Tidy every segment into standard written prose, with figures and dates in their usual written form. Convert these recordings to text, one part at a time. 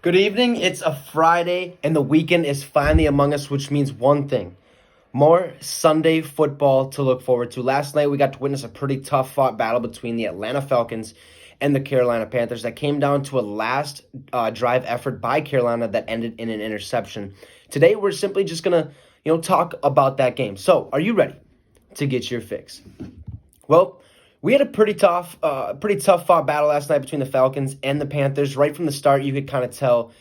Good evening. It's a Friday, and the weekend is finally among us, which means one thing: more Sunday football to look forward to. Last night, we got to witness a pretty tough fought battle between the Atlanta Falcons and the Carolina Panthers that came down to a last drive effort by Carolina that ended in an interception. Today, we're simply just gonna, talk about that game. So, are you ready to get your fix? Well, we had a pretty tough fought battle last night between the Falcons and the Panthers. Right from the start, you could kind of tell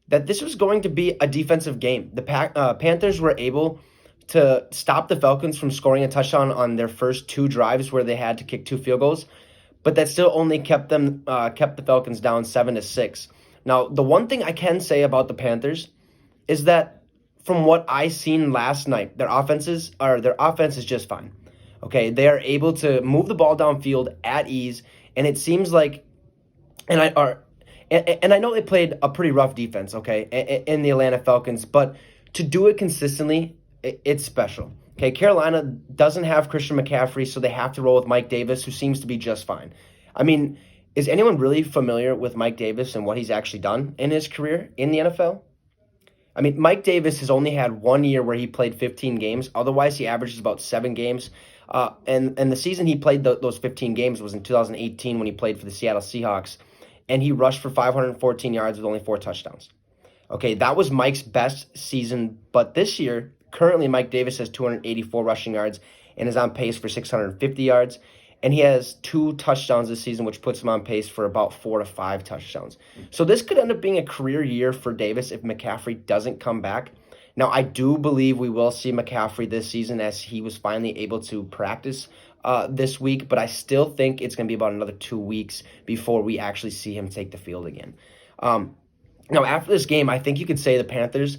that this was going to be a defensive game. The Panthers were able to stop the Falcons from scoring a touchdown on their first two drives where they had to kick two field goals, but that still only kept the Falcons down 7-6. Now, the one thing I can say about the Panthers is that from what I seen last night, their offense is just fine. Okay, they are able to move the ball downfield at ease, and it seems like, and I know they played a pretty rough defense, okay, in the Atlanta Falcons, but to do it consistently, it's special. Okay, Carolina doesn't have Christian McCaffrey, so they have to roll with Mike Davis, who seems to be just fine. I mean, is anyone really familiar with Mike Davis and what he's actually done in his career in the NFL? I mean, Mike Davis has only had 1 year where he played 15 games. Otherwise, he averages about 7 games. And the season he played those 15 games was in 2018 when he played for the Seattle Seahawks, and he rushed for 514 yards with only 4 touchdowns. Okay, that was Mike's best season, but this year, currently Mike Davis has 284 rushing yards and is on pace for 650 yards, and he has 2 touchdowns this season, which puts him on pace for about 4 to 5 touchdowns. So this could end up being a career year for Davis if McCaffrey doesn't come back. Now, I do believe we will see McCaffrey this season as he was finally able to practice this week, but I still think it's going to be about another 2 weeks before we actually see him take the field again. Now, after this game, I think you could say the Panthers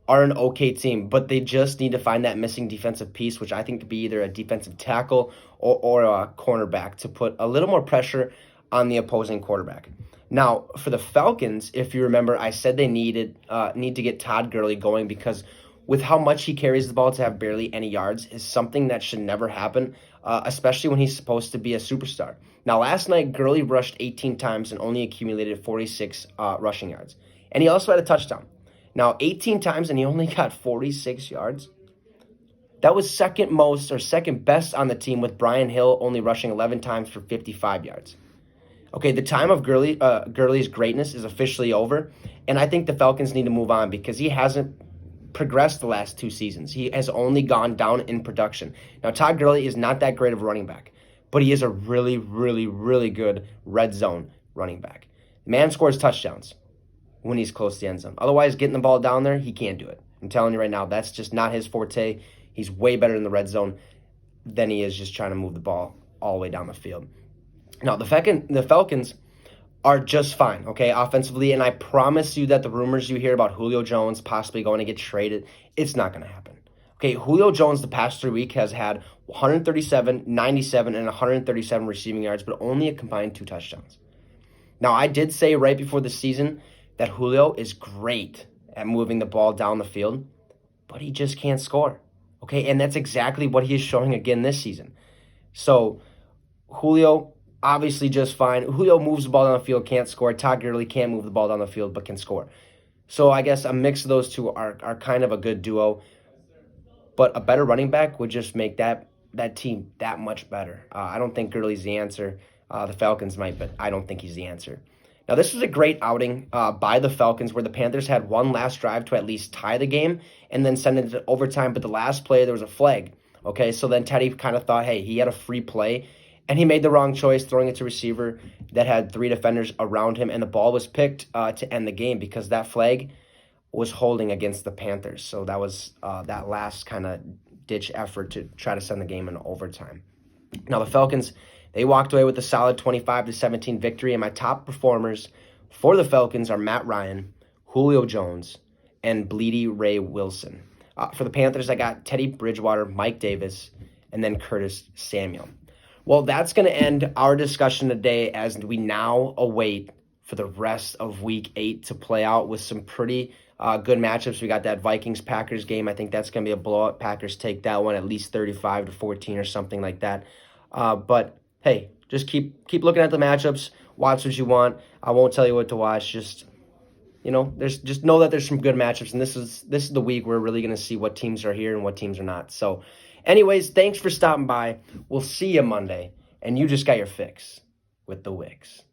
are an okay team, but they just need to find that missing defensive piece, which I think could be either a defensive tackle or a cornerback to put a little more pressure on the opposing quarterback. Now, for the Falcons, if you remember, I said they need to get Todd Gurley going because with how much he carries the ball to have barely any yards is something that should never happen, especially when he's supposed to be a superstar. Now, last night, Gurley rushed 18 times and only accumulated 46 rushing yards. And he also had a touchdown. Now, 18 times and he only got 46 yards. That was second best on the team with Brian Hill only rushing 11 times for 55 yards. Okay, the time of Gurley's greatness is officially over, and I think the Falcons need to move on because he hasn't progressed the last 2 seasons. He has only gone down in production. Now, Todd Gurley is not that great of a running back, but he is a really, really, really good red zone running back. The man scores touchdowns when he's close to the end zone. Otherwise, getting the ball down there, he can't do it. I'm telling you right now, that's just not his forte. He's way better in the red zone than he is just trying to move the ball all the way down the field. Now, the Falcons are just fine, okay, offensively, and I promise you that the rumors you hear about Julio Jones possibly going to get traded, it's not going to happen. Okay, Julio Jones the past 3 weeks has had 137, 97, and 137 receiving yards, but only a combined 2 touchdowns. Now, I did say right before the season that Julio is great at moving the ball down the field, but he just can't score, okay, and that's exactly what he is showing again this season. So, Julio, obviously just fine. Julio moves the ball down the field, can't score. Todd Gurley can't move the ball down the field, but can score. So I guess a mix of those two are kind of a good duo. But a better running back would just make that team that much better. I don't think Gurley's the answer. The Falcons might, but I don't think he's the answer. Now, this was a great outing by the Falcons where the Panthers had one last drive to at least tie the game and then send it to overtime. But the last play, there was a flag. Okay, so then Teddy kind of thought, hey, he had a free play. And he made the wrong choice, throwing it to receiver that had 3 defenders around him, and the ball was picked to end the game because that flag was holding against the Panthers. So that was that last kind of ditch effort to try to send the game in overtime. Now the Falcons, they walked away with a solid 25-17 victory, and my top performers for the Falcons are Matt Ryan, Julio Jones, and Bleedy Ray Wilson. For the Panthers, I got Teddy Bridgewater, Mike Davis, and then Curtis Samuel. Well, that's going to end our discussion today as we now await for the rest of Week 8 to play out with some pretty good matchups. We got that Vikings-Packers game. I think that's going to be a blowout. Packers take that one at least 35-14 or something like that. But, hey, just keep looking at the matchups. Watch what you want. I won't tell you what to watch. Just there's just know that there's some good matchups, and this is the week we're really going to see what teams are here and what teams are not. So, anyways, thanks for stopping by. We'll see you Monday, and you just got your fix with the Wicks.